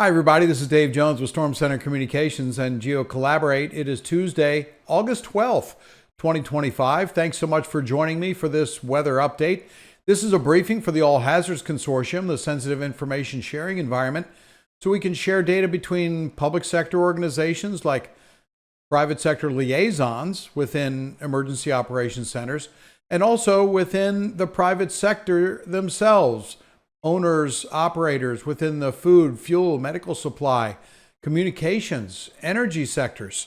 Hi, everybody. This is Dave Jones with Storm Center Communications and GeoCollaborate. It is Tuesday, August 12th, 2025. Thanks so much for joining me for this weather update. This is a briefing for the All Hazards Consortium, the sensitive information sharing environment, so we can share data between public sector organizations like private sector liaisons within emergency operations centers, and also within the private sector themselves. Owners, operators within the food, fuel, medical supply, communications, energy sectors,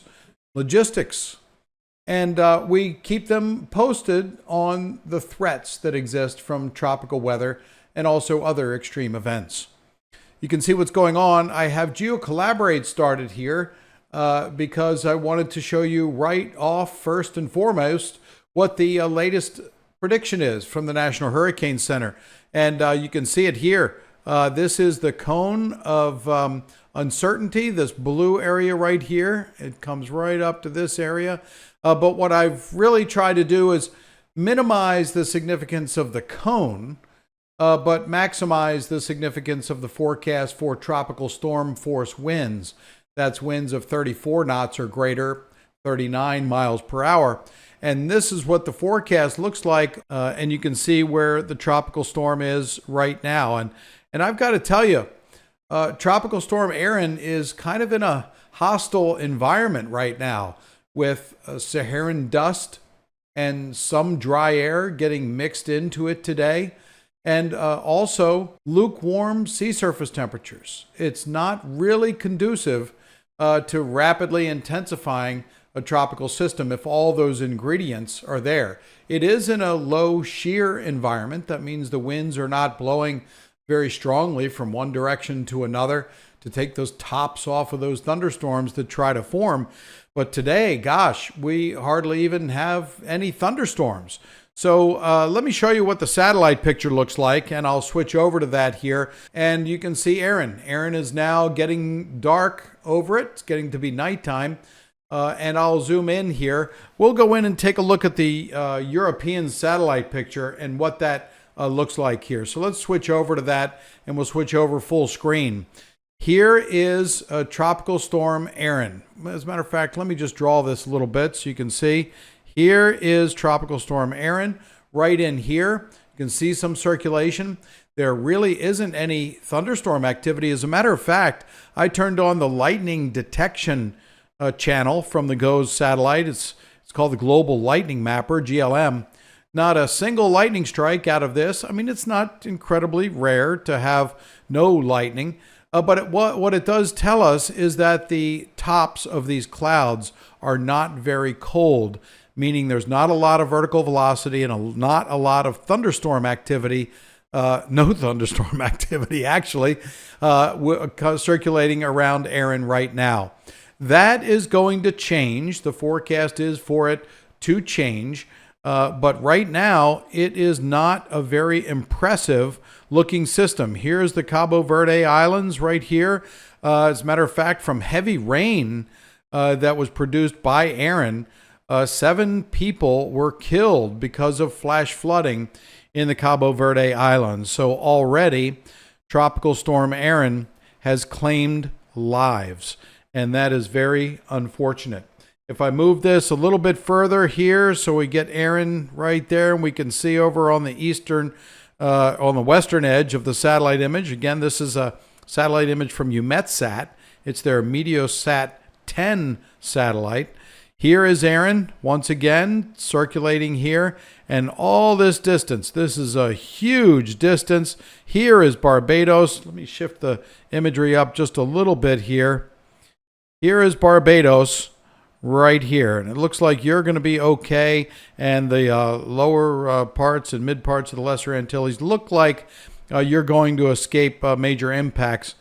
logistics. And we keep them posted on the threats that exist from tropical weather and also other extreme events. You can see what's going on. I have GeoCollaborate started here because I wanted to show you right off, first and foremost, what the latest prediction is from the National Hurricane Center. And you can see it here. This is the cone of uncertainty, this blue area right here. It comes right up to this area. But what I've really tried to do is minimize the significance of the cone, but maximize the significance of the forecast for tropical storm force winds. That's winds of 34 knots or greater, 39 miles per hour. And this is what the forecast looks like. And you can see where the tropical storm is right now. And I've got to tell you, Tropical Storm Erin is kind of in a hostile environment right now with Saharan dust and some dry air getting mixed into it today. And also lukewarm sea surface temperatures. It's not really conducive to rapidly intensifying a tropical system if all those ingredients are there. It is in a low shear environment. That means the winds are not blowing very strongly from one direction to another to take those tops off of those thunderstorms that try to form. But today, gosh, we hardly even have any thunderstorms. So let me show you what the satellite picture looks like, and I'll switch over to that here. And you can see Erin. Erin is now getting dark over it. It's getting to be nighttime. And I'll zoom in here. We'll go in and take a look at the European satellite picture and what that looks like here. So let's switch over to that, and we'll switch over full screen. Here is Tropical Storm Erin. As a matter of fact, let me just draw this a little bit so you can see. Here is Tropical Storm Erin right in here. You can see some circulation. There really isn't any thunderstorm activity. As a matter of fact, I turned on the lightning detection channel from the GOES satellite. It's called the Global Lightning Mapper, GLM. Not a single lightning strike out of this. I mean, it's not incredibly rare to have no lightning, but what it does tell us is that the tops of these clouds are not very cold, meaning there's not a lot of vertical velocity and not a lot of thunderstorm activity. No thunderstorm activity, actually, circulating around Erin right now. That is going to change. The forecast is for it to change. But right now, it is not a very impressive looking system. Here's the Cabo Verde Islands right here. As a matter of fact, from heavy rain that was produced by Erin, 7 people were killed because of flash flooding in the Cabo Verde Islands. So already, Tropical Storm Erin has claimed lives. And that is very unfortunate. If I move this a little bit further here, so we get Erin right there, and we can see over on the on the western edge of the satellite image. Again, this is a satellite image from EUMETSAT. It's their Meteosat 10 satellite. Here is Erin, once again, circulating here. And all this distance, this is a huge distance. Here is Barbados. Let me shift the imagery up just a little bit here. Here is Barbados right here. And it looks like you're going to be okay. And the lower parts and mid parts of the Lesser Antilles look like you're going to escape major impacts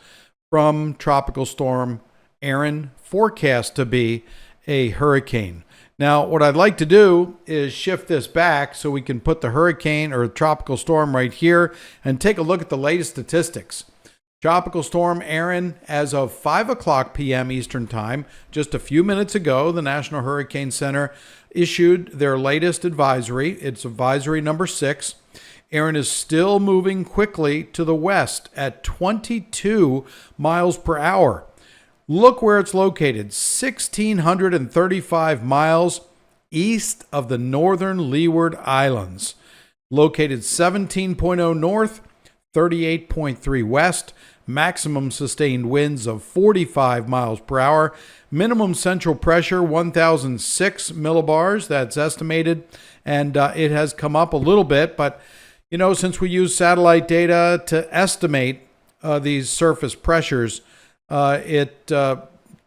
from Tropical Storm Erin, forecast to be a hurricane. Now, what I'd like to do is shift this back so we can put the hurricane or tropical storm right here and take a look at the latest statistics. Tropical Storm Erin, as of 5 o'clock p.m. Eastern Time, just a few minutes ago, the National Hurricane Center issued their latest advisory. It's advisory number 6. Erin is still moving quickly to the west at 22 miles per hour. Look where it's located, 1,635 miles east of the northern Leeward Islands. Located 17.0 north, 38.3 west, maximum sustained winds of 45 miles per hour, minimum central pressure 1,006 millibars, that's estimated, and it has come up a little bit, but since we use satellite data to estimate these surface pressures, it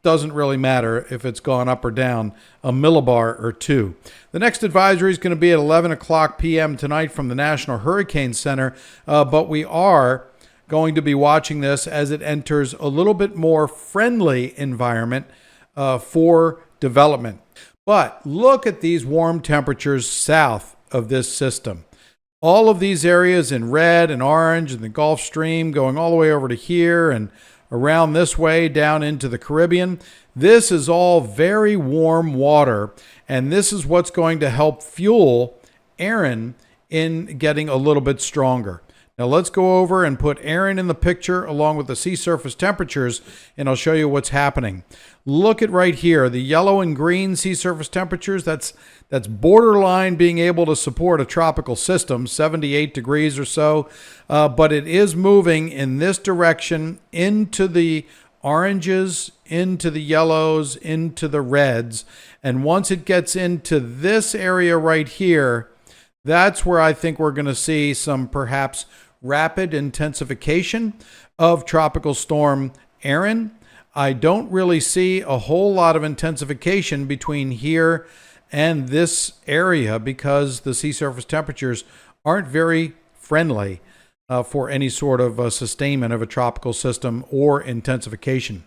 doesn't really matter if it's gone up or down a millibar or two. The next advisory is going to be at 11 o'clock p.m. tonight from the National Hurricane Center, but we are going to be watching this as it enters a little bit more friendly environment for development. But look at these warm temperatures south of this system. All of these areas in red and orange and the Gulf Stream going all the way over to here and around this way down into the Caribbean. This is all very warm water, and this is what's going to help fuel Erin in getting a little bit stronger. Now let's go over and put Erin in the picture along with the sea surface temperatures, and I'll show you what's happening. Look at right here, the yellow and green sea surface temperatures. That's borderline being able to support a tropical system, 78 degrees or so, but it is moving in this direction into the oranges, into the yellows, into the reds, and once it gets into this area right here, that's where I think we're going to see some perhaps rapid intensification of Tropical Storm Erin. I don't really see a whole lot of intensification between here and this area because the sea surface temperatures aren't very friendly for any sort of sustainment of a tropical system or intensification.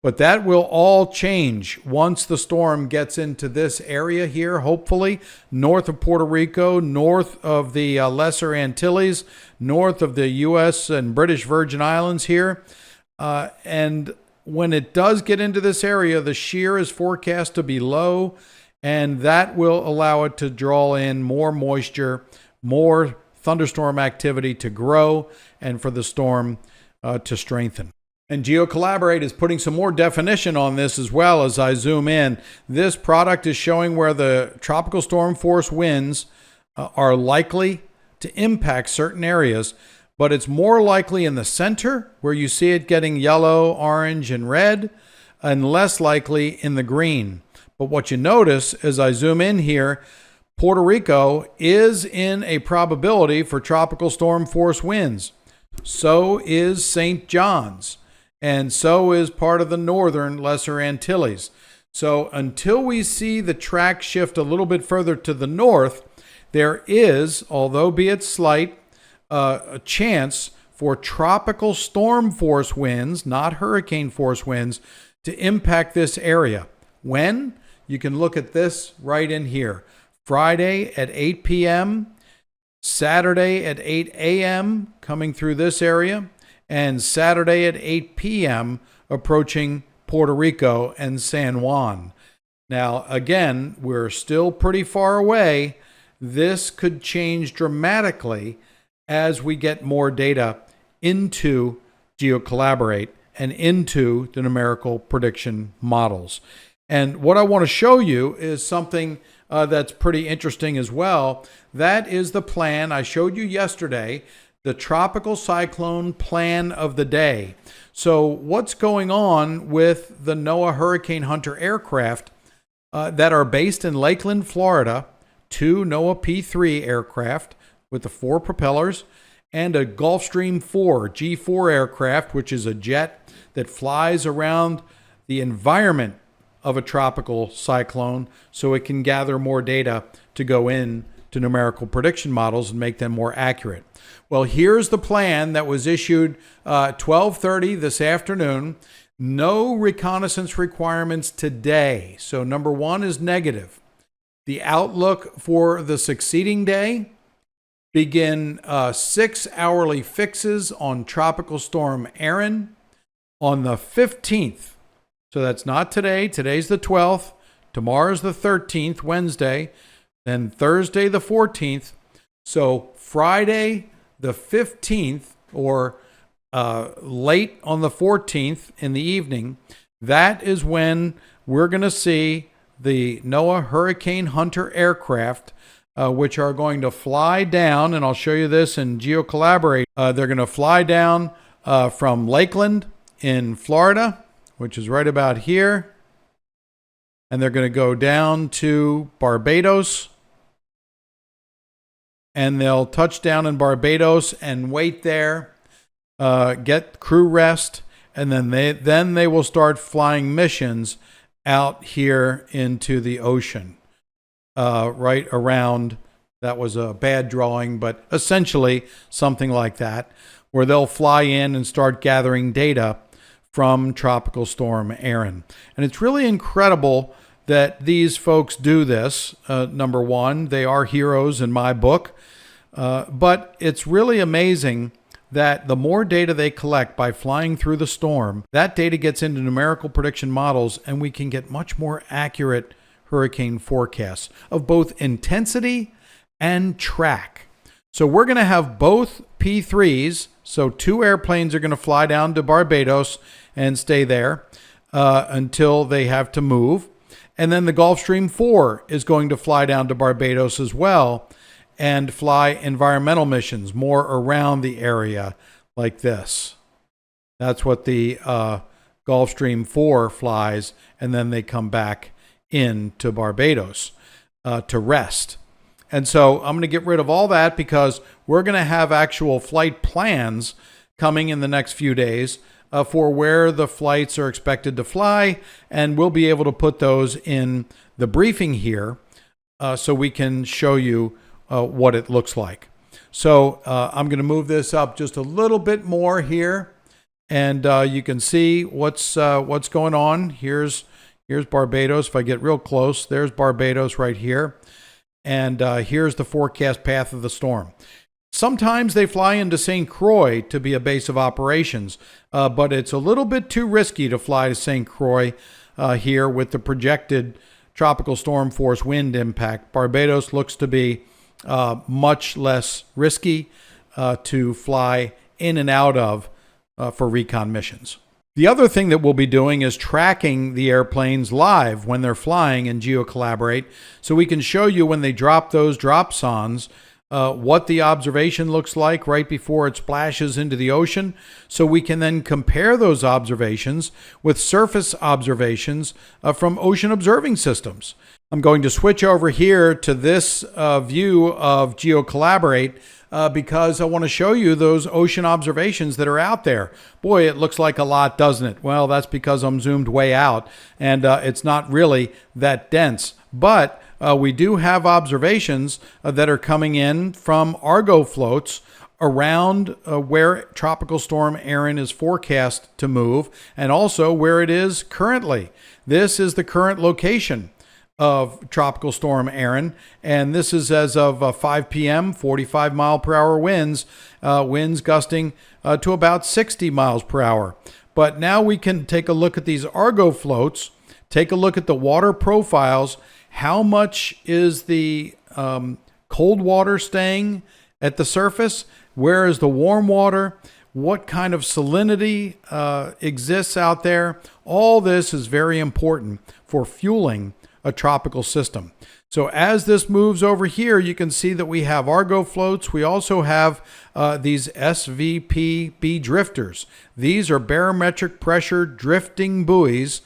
But that will all change once the storm gets into this area here, hopefully, north of Puerto Rico, north of the Lesser Antilles, north of the U.S. and British Virgin Islands here. And when it does get into this area, the shear is forecast to be low, and that will allow it to draw in more moisture, more thunderstorm activity to grow, and for the storm to strengthen. And GeoCollaborate is putting some more definition on this as well as I zoom in. This product is showing where the tropical storm force winds are likely to impact certain areas, but it's more likely in the center where you see it getting yellow, orange, and red, and less likely in the green. But what you notice as I zoom in here, Puerto Rico is in a probability for tropical storm force winds. So is St. John's. And so is part of the northern Lesser Antilles. So until we see the track shift a little bit further to the north, there is, although be it slight, a chance for tropical storm force winds, not hurricane force winds, to impact this area. When? You can look at this right in here. Friday at 8 p.m., Saturday at 8 a.m. coming through this area, and Saturday at 8 p.m. approaching Puerto Rico and San Juan. Now, again, we're still pretty far away. This could change dramatically as we get more data into GeoCollaborate and into the numerical prediction models. And what I want to show you is something that's pretty interesting as well. That is the plan I showed you yesterday, the tropical cyclone plan of the day. So what's going on with the NOAA Hurricane Hunter aircraft that are based in Lakeland, Florida, 2 NOAA P3 aircraft with the 4 propellers, and a Gulfstream 4 G4 aircraft, which is a jet that flies around the environment of a tropical cyclone so it can gather more data to go in to numerical prediction models and make them more accurate. Well, here's the plan that was issued 12:30 this afternoon. No reconnaissance requirements today. So number 1 is negative. The outlook for the succeeding day, begin 6 hourly fixes on Tropical Storm Erin on the 15th. So that's not today. Today's the 12th. Tomorrow's the 13th, Wednesday. Then Thursday the 14th, So Friday the 15th, or late on the 14th in the evening, that is when we're going to see the NOAA Hurricane Hunter aircraft, which are going to fly down, and I'll show you this in GeoCollaborate. They're going to fly down from Lakeland in Florida, which is right about here, and they're going to go down to Barbados, and they'll touch down in Barbados and wait there, get crew rest, and then they will start flying missions out here into the ocean, right around. That was a bad drawing, but essentially something like that, where they'll fly in and start gathering data from Tropical Storm Erin. And it's really incredible that these folks do this. Number one, they are heroes in my book, but it's really amazing that the more data they collect by flying through the storm, that data gets into numerical prediction models, and we can get much more accurate hurricane forecasts of both intensity and track. So we're going to have both P3s, so 2 airplanes are going to fly down to Barbados and stay there until they have to move. And then the Gulfstream 4 is going to fly down to Barbados as well and fly environmental missions more around the area like this. That's what the Gulfstream 4 flies, and then they come back into Barbados to rest. And so I'm going to get rid of all that because we're going to have actual flight plans coming in the next few days for where the flights are expected to fly, and we'll be able to put those in the briefing here so we can show you what it looks like. So I'm going to move this up just a little bit more here, and you can see what's going on. Here's Barbados. If I get real close, there's Barbados right here, and here's the forecast path of the storm. Sometimes they fly into St. Croix to be a base of operations, but it's a little bit too risky to fly to St. Croix here with the projected tropical storm force wind impact. Barbados looks to be much less risky to fly in and out of for recon missions. The other thing that we'll be doing is tracking the airplanes live when they're flying in GeoCollaborate, so we can show you when they drop those dropsons what the observation looks like right before it splashes into the ocean, so we can then compare those observations with surface observations from ocean observing systems. I'm going to switch over here to this view of GeoCollaborate because I want to show you those ocean observations that are out there. Boy, it looks like a lot, doesn't it? Well, that's because I'm zoomed way out, and it's not really that dense. But we do have observations that are coming in from Argo floats around where Tropical Storm Erin is forecast to move, and also where it is currently. This is the current location of Tropical Storm Erin, and this is as of 5 p.m., 45 mile per hour winds, winds gusting to about 60 miles per hour. But now we can take a look at these Argo floats, take a look at the water profiles. How much is the cold water staying at the surface? Where is the warm water? What kind of salinity exists out there? All this is very important for fueling a tropical system. So as this moves over here, you can see that we have Argo floats. We also have these SVPB drifters. These are barometric pressure drifting buoys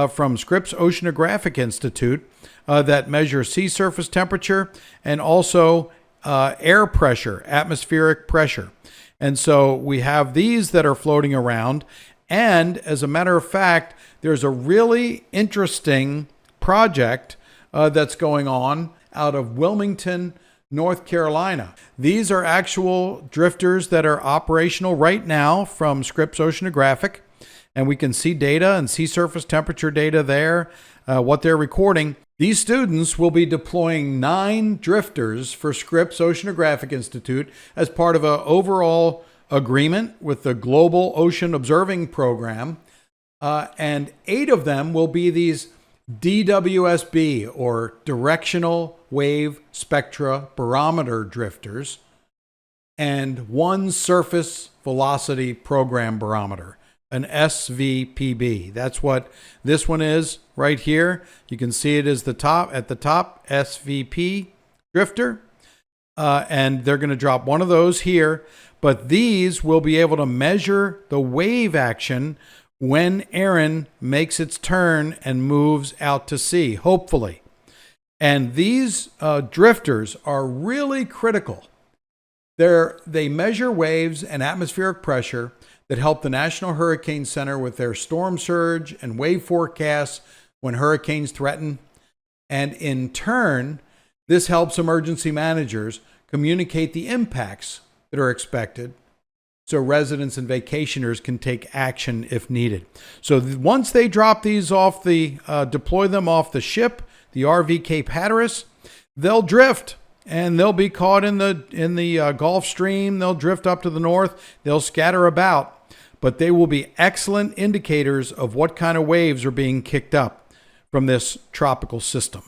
from Scripps Oceanographic Institute that measure sea surface temperature and also air pressure, atmospheric pressure. And so we have these that are floating around. And as a matter of fact, there's a really interesting project that's going on out of Wilmington, North Carolina. These are actual drifters that are operational right now from Scripps Oceanographic, and we can see data and sea surface temperature data there, what they're recording. These students will be deploying 9 drifters for Scripps Oceanographic Institute as part of an overall agreement with the Global Ocean Observing Program, and 8 of them will be these DWSB, or Directional Wave Spectra Barometer drifters, and one Surface Velocity Program Barometer, an SVPB. That's what this one is right here. You can see it is at the top, SVP drifter. And they're going to drop one of those here. But these will be able to measure the wave action when Erin makes its turn and moves out to sea, hopefully. And these drifters are really critical. They measure waves and atmospheric pressure that help the National Hurricane Center with their storm surge and wave forecasts when hurricanes threaten. And in turn, this helps emergency managers communicate the impacts that are expected so residents and vacationers can take action if needed. So once they drop these off deploy them off the ship, the RV Cape Hatteras, they'll drift and they'll be caught in the Gulf Stream. They'll drift up to the north. They'll scatter about, but they will be excellent indicators of what kind of waves are being kicked up from this tropical system.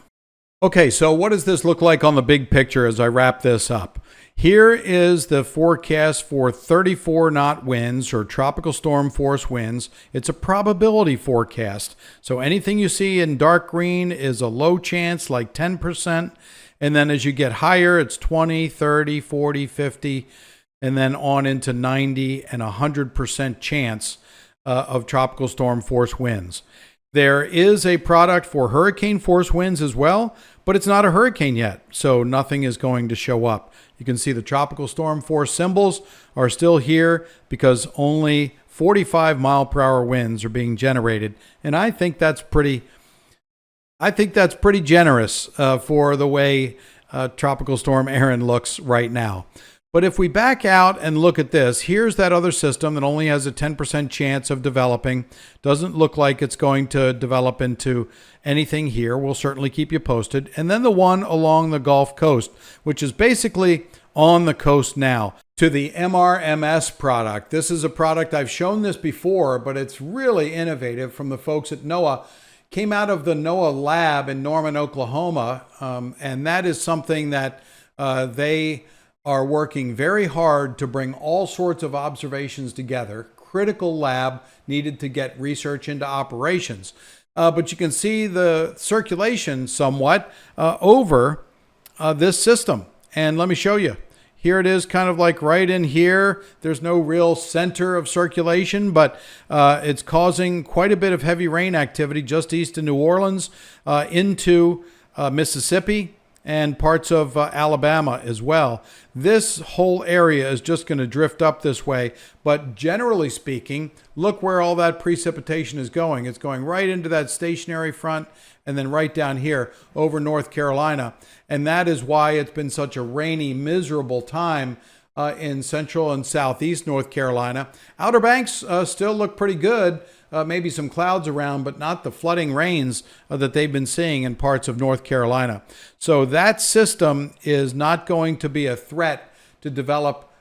Okay, so what does this look like on the big picture as I wrap this up? Here is the forecast for 34-knot winds or tropical storm force winds. It's a probability forecast. So anything you see in dark green is a low chance, like 10%. And then as you get higher, it's 20, 30, 40, 50, and then on into 90 and 100% chance of tropical storm force winds. There is a product for hurricane force winds as well, but it's not a hurricane yet, so nothing is going to show up. You can see the tropical storm force symbols are still here because only 45-mile-per-hour winds are being generated, and I think that's pretty generous for the way Tropical Storm Erin looks right now. But if we back out and look at this, here's that other system that only has a 10% chance of developing. Doesn't look like it's going to develop into anything here. We'll certainly keep you posted. And then the one along the Gulf Coast, which is basically on the coast now. To the MRMS product. This is a product, I've shown this before, but it's really innovative from the folks at NOAA. Came out of the NOAA lab in Norman, Oklahoma, and that is something that they are working very hard to bring all sorts of observations together. Critical lab needed to get research into operations. But you can see the circulation somewhat over this system. And let me show you. Here it is, kind of like right in here. There's no real center of circulation, but it's causing quite a bit of heavy rain activity just east of New Orleans into Mississippi and parts of Alabama as well. This whole area is just going to drift up this way, but generally speaking, look where all that precipitation is going. It's going right into that stationary front and then right down here over North Carolina. And that is why it's been such a rainy, miserable time in central and southeast North Carolina. Outer Banks still look pretty good. Maybe some clouds around, but not the flooding rains that they've been seeing in parts of North Carolina. So that system is not going to be a threat to develop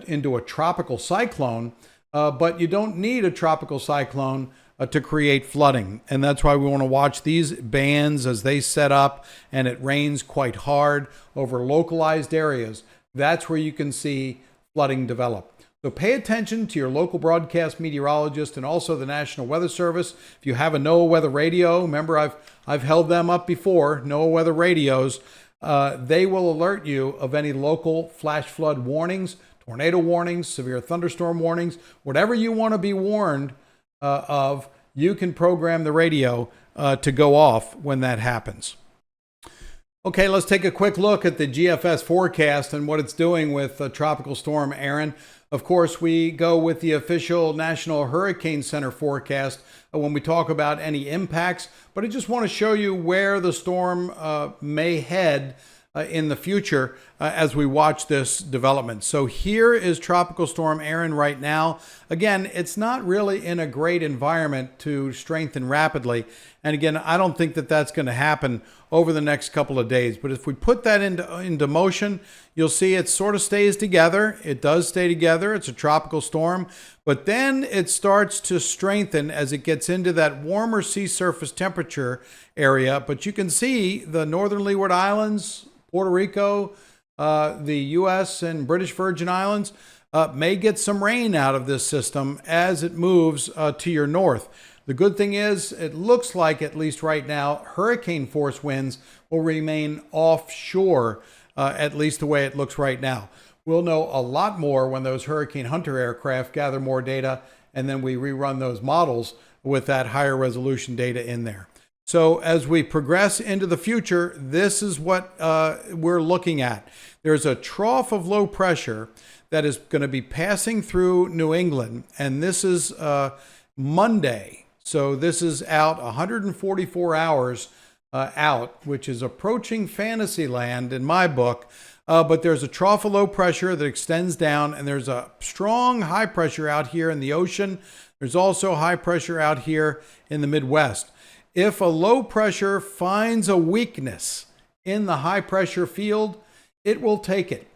into a tropical cyclone, but you don't need a tropical cyclone to create flooding. And that's why we want to watch these bands as they set up and it rains quite hard over localized areas. That's where you can see flooding develop. So pay attention to your local broadcast meteorologist and also the National Weather Service. If you have a NOAA weather radio, remember I've held them up before, NOAA weather radios, they will alert you of any local flash flood warnings, tornado warnings, severe thunderstorm warnings, whatever you want to be warned of, you can program the radio to go off when that happens. Okay, let's take a quick look at the GFS forecast and what it's doing with Tropical Storm Erin. Of course, we go with the official National Hurricane Center forecast when we talk about any impacts, but I just want to show you where the storm may head in the future as we watch this development. So here is Tropical Storm Erin right now. Again, it's not really in a great environment to strengthen rapidly. And again, I don't think that that's going to happen over the next couple of days. But if we put that into motion, you'll see it sort of stays together. It does stay together. It's a tropical storm, but then it starts to strengthen as it gets into that warmer sea surface temperature area. But you can see the northern Leeward Islands, Puerto Rico, the U.S. and British Virgin Islands may get some rain out of this system as it moves to your north. The good thing is, it looks like, at least right now, hurricane force winds will remain offshore, at least the way it looks right now. We'll know a lot more when those Hurricane Hunter aircraft gather more data, and then we rerun those models with that higher resolution data in there. So as we progress into the future, this is what we're looking at. There's a trough of low pressure that is going to be passing through New England, and this is Monday. So this is out 144 hours out, which is approaching fantasy land in my book. But there's a trough of low pressure that extends down, and there's a strong high pressure out here in the ocean. There's also high pressure out here in the Midwest. If a low pressure finds a weakness in the high pressure field, it will take it.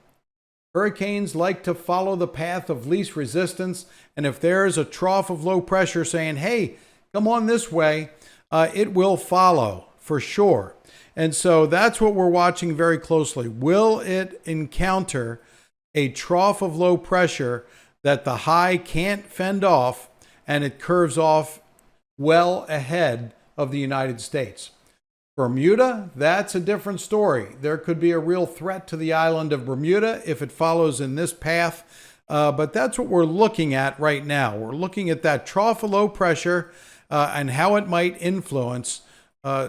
Hurricanes like to follow the path of least resistance, and if there's a trough of low pressure saying, hey, come on this way, it will follow for sure. And so that's what we're watching very closely. Will it encounter a trough of low pressure that the high can't fend off, and it curves off well ahead of the United States? Bermuda, that's a different story. There could be a real threat to the island of Bermuda if it follows in this path. But that's what we're looking at right now. We're looking at that trough of low pressure and how it might influence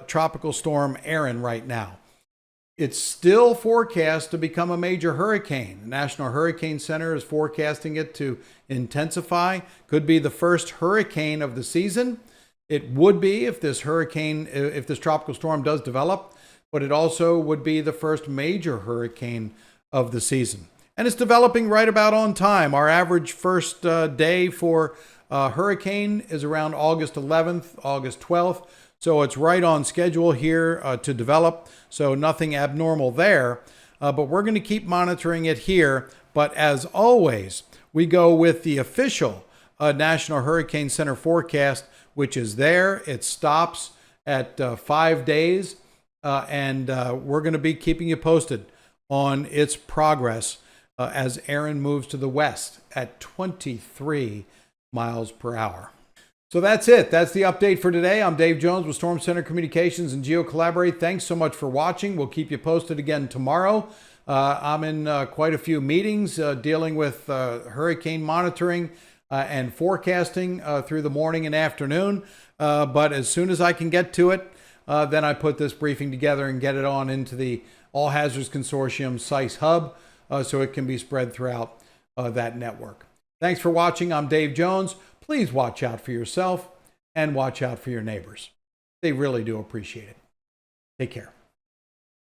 Tropical Storm Erin right now. It's still forecast to become a major hurricane. The National Hurricane Center is forecasting it to intensify. Could be the first hurricane of the season. It would be if this tropical storm does develop, but it also would be the first major hurricane of the season. And it's developing right about on time. Our average first day for hurricane is around August 11th, August 12th. So it's right on schedule here to develop. So nothing abnormal there. But we're going to keep monitoring it here. But as always, we go with the official National Hurricane Center forecast, which is there. It stops at 5 days. And we're going to be keeping you posted on its progress as Erin moves to the west at 23 miles per hour. So that's it. That's the update for today. I'm Dave Jones with Storm Center Communications and GeoCollaborate. Thanks so much for watching. We'll keep you posted again tomorrow. I'm in quite a few meetings dealing with hurricane monitoring and forecasting through the morning and afternoon. But as soon as I can get to it, then I put this briefing together and get it on into the All Hazards Consortium SISE hub so it can be spread throughout that network. Thanks for watching. I'm Dave Jones. Please watch out for yourself and watch out for your neighbors. They really do appreciate it. Take care.